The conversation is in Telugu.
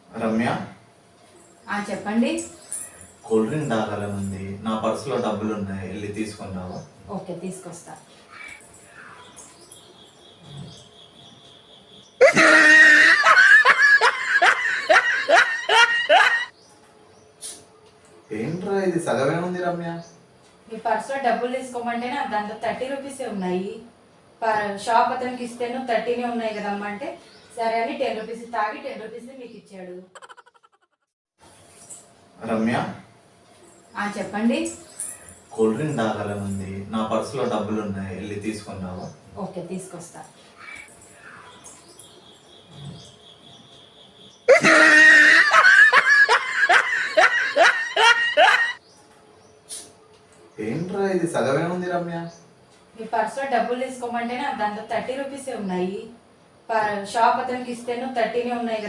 రమ్య, చెప్పండి. కూల్ డ్రింక్ తాగాలని ఉంది. నా పర్సులో డబ్బులు ఉన్నాయి, వెళ్ళి తీసుకొని రావా? ఓకే, తీసుకొస్తా. ఏంట్రా ఇది సగమే ఉంది రమ్య. మీ పర్సులో డబ్బులు తీసుకోమంటే దాంట్లో 30 రూపీసే ఉన్నాయి. షాప్ అతనికి ఇస్తేను 30నే ఉన్నాయి కదమ్మా అంటే సరే అని 10 రూపీస్ తాగి 10 రూపీస్ మీకు ఇచ్చాడు. రమ్య, చెప్పండి. కూల్ డ్రింక్ తాగాలని ఉంది. నా పర్సులో డబ్బులు ఉన్నాయి, వెళ్ళి తీసుకొని రావా? ఓకే, తీసుకొస్తా. ఏంట్రా ఇది సగమే ఉంది రమ్య. మీ పర్సులో డబ్బులు తీసుకోమంటే దాంట్లో 30 రూపీసే ఉన్నాయి. షాప్ అతనికి ఇస్తేను 30నే ఉన్నాయి